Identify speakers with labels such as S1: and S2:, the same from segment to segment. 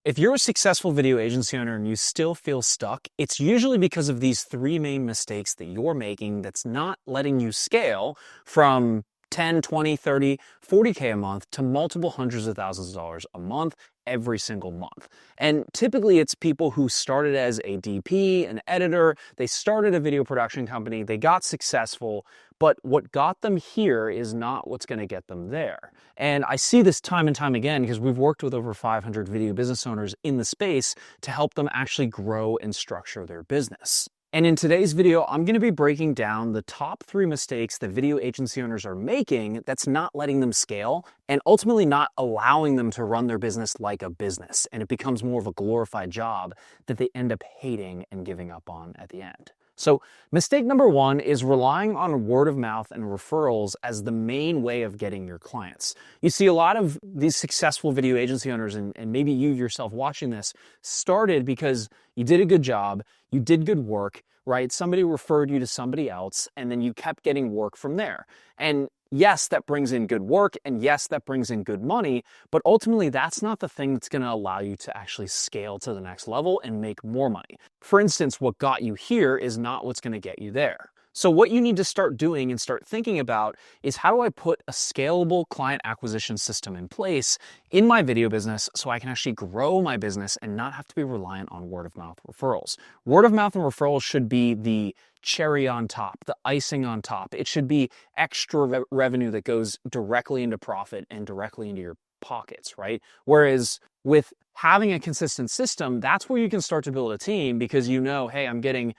S1: If you're a successful video agency owner and you still feel stuck, it's usually because of these three main mistakes that you're making that's not letting you scale from 10, 20, 30, 40K a month to multiple hundreds of thousands of dollars a month every single month. And typically it's people who started as a DP, an editor, they started a video production company, they got successful, but what got them here is not what's going to get them there. And I see this time and time again because we've worked with over 500 video business owners in the space to help them actually grow and structure their business. And in today's video, I'm going to be breaking down the top 3 mistakes that video agency owners are making that's not letting them scale and ultimately not allowing them to run their business like a business. And it becomes more of a glorified job that they end up hating and giving up on at the end. So mistake number 1 is relying on word of mouth and referrals as the main way of getting your clients. You see a lot of these successful video agency owners, and maybe you yourself watching this, started because you did a good job, you did good work, right? Somebody referred you to somebody else, and then you kept getting work from there. And yes, that brings in good work, and yes, that brings in good money, but ultimately that's not the thing that's going to allow you to actually scale to the next level and make more money. For instance, what got you here is not what's going to get you there. So what you need to start doing and start thinking about is, how do I put a scalable client acquisition system in place in my video business so I can actually grow my business and not have to be reliant on word of mouth referrals. Word of mouth and referrals should be the cherry on top, the icing on top. It should be extra revenue that goes directly into profit and directly into your pockets, right? Whereas with having a consistent system, that's where you can start to build a team, because you know, hey, I'm getting,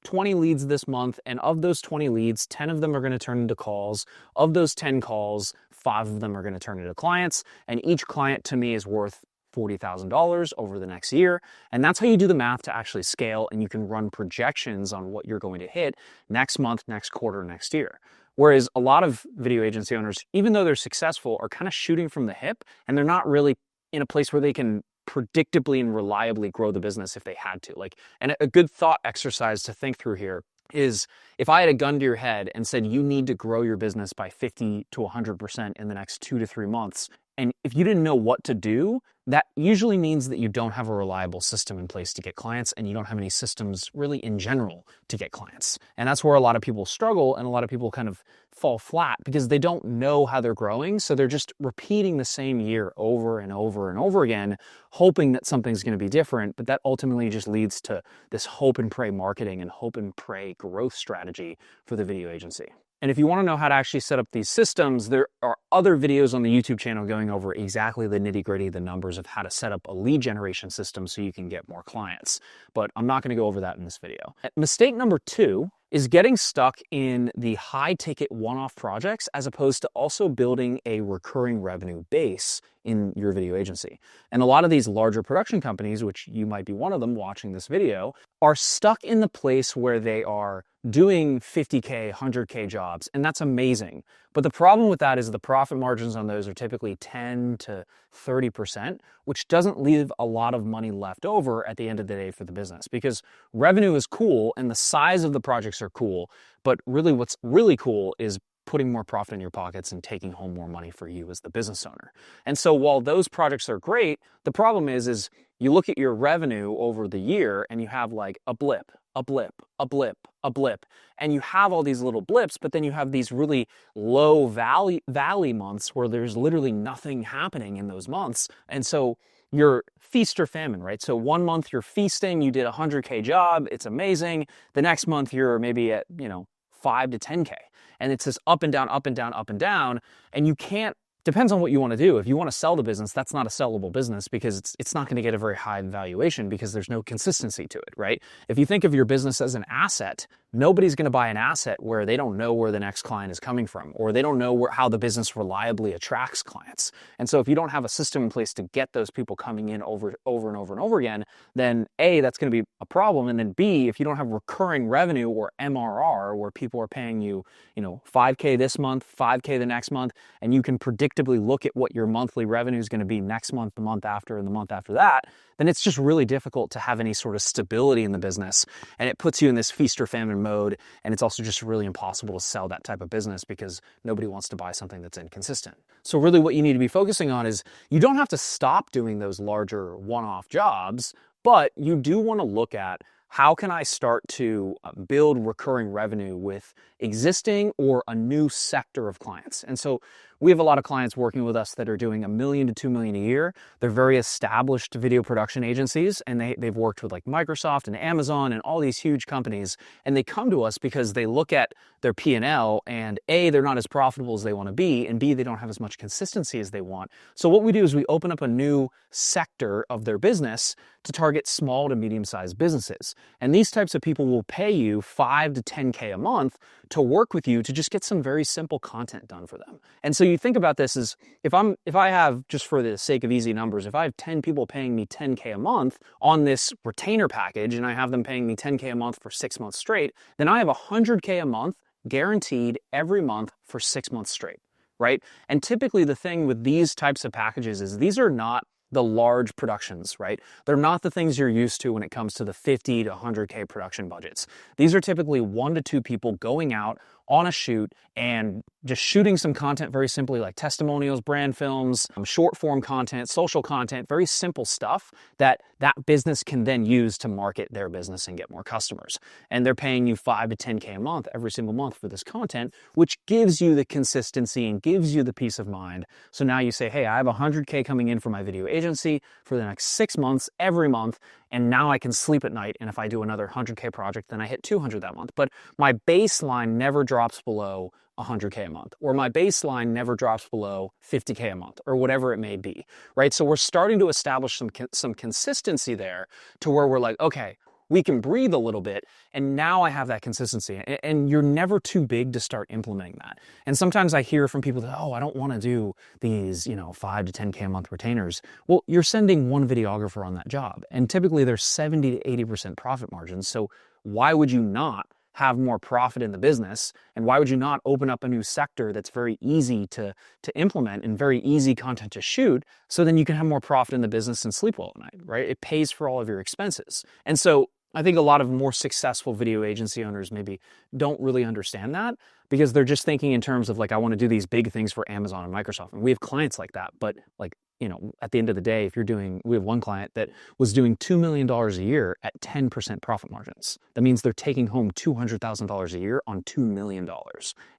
S1: 20 leads this month, and of those 20 leads, 10 of them are going to turn into calls. Of those 10 calls, 5 of them are going to turn into clients, and each client to me is worth $40,000 over the next year. And that's how you do the math to actually scale, and you can run projections on what you're going to hit next month, next quarter, next year. Whereas a lot of video agency owners, even though they're successful, are kind of shooting from the hip, and they're not really in a place where they can predictably and reliably grow the business if they had to. And a good thought exercise to think through here is, if I had a gun to your head and said you need to grow your business by 50 to 100% in the next 2 to 3 months, and if you didn't know what to do, that usually means that you don't have a reliable system in place to get clients, and you don't have any systems really in general to get clients. And that's where a lot of people struggle, and a lot of people kind of fall flat because they don't know how they're growing. So they're just repeating the same year over and over and over again, hoping that something's going to be different. But that ultimately just leads to this hope and pray marketing and hope and pray growth strategy for the video agency. And if you want to know how to actually set up these systems, there are other videos on the YouTube channel going over exactly the nitty-gritty, the numbers of how to set up a lead generation system so you can get more clients. But I'm not going to go over that in this video. Mistake number 2 is getting stuck in the high-ticket one-off projects as opposed to also building a recurring revenue base in your video agency. And a lot of these larger production companies, which you might be one of them watching this video, are stuck in the place where they are doing 50K, 100K jobs, and that's amazing. But the problem with that is the profit margins on those are typically 10 to 30%, which doesn't leave a lot of money left over at the end of the day for the business, because revenue is cool and the size of the projects are cool, but really what's really cool is putting more profit in your pockets and taking home more money for you as the business owner. And so while those projects are great, the problem is you look at your revenue over the year and you have like a blip, a blip, a blip, a blip, and you have all these little blips, but then you have these really low valley months where there's literally nothing happening in those months. And so you're feast or famine, right? So one month you're feasting, you did a 100K job, it's amazing. The next month you're maybe at, 5 to 10K. And it's this up and down, up and down, up and down. And you can't, depends on what you want to do. If you want to sell the business, that's not a sellable business, because it's not going to get a very high valuation because there's no consistency to it, right? If you think of your business as an asset, nobody's going to buy an asset where they don't know where the next client is coming from, or they don't know how the business reliably attracts clients. And so if you don't have a system in place to get those people coming in over and over and over again, then A, that's going to be a problem. And then B, if you don't have recurring revenue or MRR, where people are paying you, 5K this month, 5K the next month, and you can predictably look at what your monthly revenue is going to be next month, the month after, and the month after that, then it's just really difficult to have any sort of stability in the business. And it puts you in this feast or famine different mode. And it's also just really impossible to sell that type of business because nobody wants to buy something that's inconsistent. So really what you need to be focusing on is you don't have to stop doing those larger one-off jobs, but you do want to look at how can I start to build recurring revenue with existing or a new sector of clients? And so we have a lot of clients working with us that are doing $1 million to $2 million a year. They're very established video production agencies, and they've worked with like Microsoft and Amazon and all these huge companies. And they come to us because they look at their P&L and A, they're not as profitable as they want to be, and B, they don't have as much consistency as they want. So what we do is we open up a new sector of their business to target small to medium-sized businesses. And these types of people will pay you $5 to $10K a month to work with you to just get some very simple content done for them. And so you think about this as if I have, just for the sake of easy numbers, if I have 10 people paying me $10K a month on this retainer package and I have them paying me $10K a month for 6 months straight, then I have $100K a month guaranteed every month for 6 months straight, right? And typically the thing with these types of packages is these are not the large productions, right? They're not the things you're used to when it comes to the 50 to 100K production budgets. These are typically 1 to 2 people going out on a shoot and just shooting some content very simply, like testimonials, brand films, short form content, social content, very simple stuff that business can then use to market their business and get more customers. And they're paying you $5 to $10K a month every single month for this content, which gives you the consistency and gives you the peace of mind. So now you say, hey, I have $100K coming in for my video agency for the next 6 months, every month, and now I can sleep at night. And if I do another $100K project, then I hit 200 that month. But my baseline never drops below $100K a month, or my baseline never drops below $50K a month, or whatever it may be, right? So we're starting to establish some consistency there to where we're like, okay, we can breathe a little bit, and now I have that consistency. And you're never too big to start implementing that. And sometimes I hear from people that, oh, I don't want to do these, $5 to $10K a month retainers. Well, you're sending one videographer on that job, and typically there's 70 to 80% profit margins. So why would you not have more profit in the business? And why would you not open up a new sector that's very easy to implement and very easy content to shoot, so then you can have more profit in the business and sleep well at night, right? It pays for all of your expenses. And so I think a lot of more successful video agency owners maybe don't really understand that, because they're just thinking in terms of like, I want to do these big things for Amazon and Microsoft. And we have clients like that, but like, at the end of the day, we have one client that was doing $2 million a year at 10% profit margins. That means they're taking home $200,000 a year on $2 million.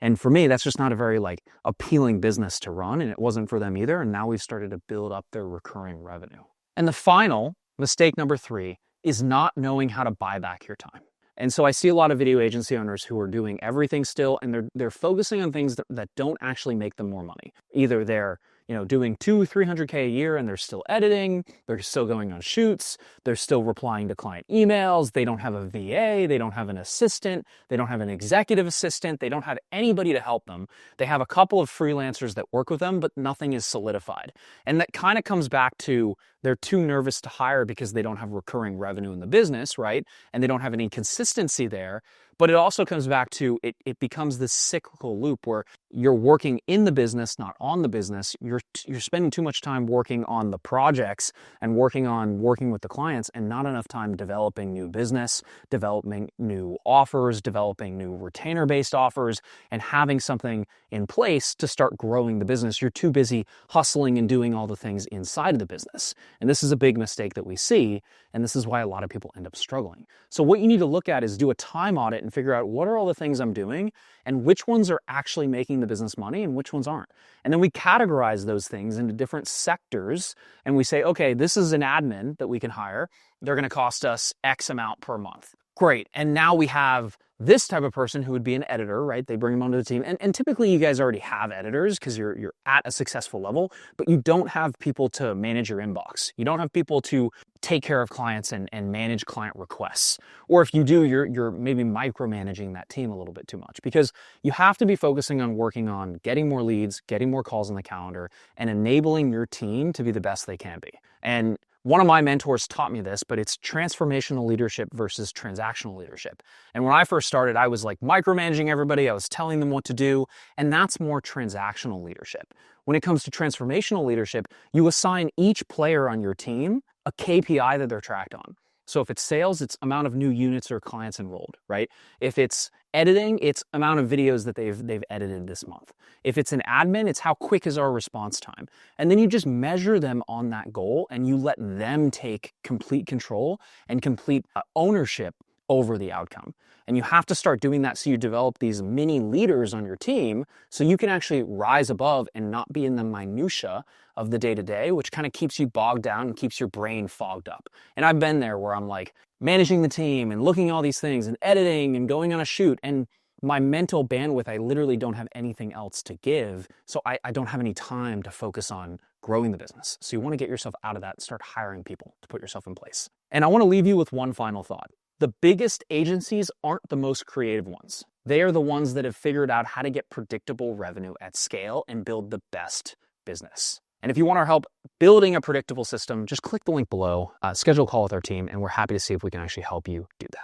S1: And for me, that's just not a very like appealing business to run. And it wasn't for them either. And now we've started to build up their recurring revenue. And the final mistake, number 3, is not knowing how to buy back your time. And so I see a lot of video agency owners who are doing everything still, and they're focusing on things that don't actually make them more money. Either they're doing $200-300K a year and they're still editing, they're still going on shoots, they're still replying to client emails, they don't have a VA, they don't have an assistant, they don't have an executive assistant, they don't have anybody to help them. They have a couple of freelancers that work with them, but nothing is solidified. And that kind of comes back to they're too nervous to hire because they don't have recurring revenue in the business, right? And they don't have any consistency there. But it also comes back to, it becomes this cyclical loop where you're working in the business, not on the business. You're spending too much time working on the projects and working with the clients, and not enough time developing new business, developing new offers, developing new retainer-based offers, and having something in place to start growing the business. You're too busy hustling and doing all the things inside of the business. And this is a big mistake that we see, and this is why a lot of people end up struggling. So what you need to look at is do a time audit and figure out what are all the things I'm doing and which ones are actually making the business money and which ones aren't. And then we categorize those things into different sectors, and we say, okay, this is an admin that we can hire. They're going to cost us X amount per month. Great. And now we have this type of person who would be an editor, right? They bring them onto the team. And typically you guys already have editors because you're at a successful level, but you don't have people to manage your inbox. You don't have people to take care of clients and manage client requests. Or if you do, you're maybe micromanaging that team a little bit too much, because you have to be focusing on working on getting more leads, getting more calls on the calendar, and enabling your team to be the best they can be. And one of my mentors taught me this, but it's transformational leadership versus transactional leadership. And when I first started, I was like micromanaging everybody. I was telling them what to do. And that's more transactional leadership. When it comes to transformational leadership, you assign each player on your team a KPI that they're tracked on. So if it's sales, it's amount of new units or clients enrolled, right? If it's editing, it's amount of videos that they've edited this month. If it's an admin, it's how quick is our response time. And then you just measure them on that goal and you let them take complete control and complete ownership over the outcome. And you have to start doing that so you develop these mini leaders on your team so you can actually rise above and not be in the minutia of the day-to-day, which kind of keeps you bogged down and keeps your brain fogged up. And I've been there where I'm like managing the team and looking at all these things and editing and going on a shoot, and my mental bandwidth, I literally don't have anything else to give. So I don't have any time to focus on growing the business. So you want to get yourself out of that and start hiring people to put yourself in place. And I want to leave you with one final thought. The biggest agencies aren't the most creative ones. They are the ones that have figured out how to get predictable revenue at scale and build the best business. And if you want our help building a predictable system, just click the link below, schedule a call with our team, and we're happy to see if we can actually help you do that.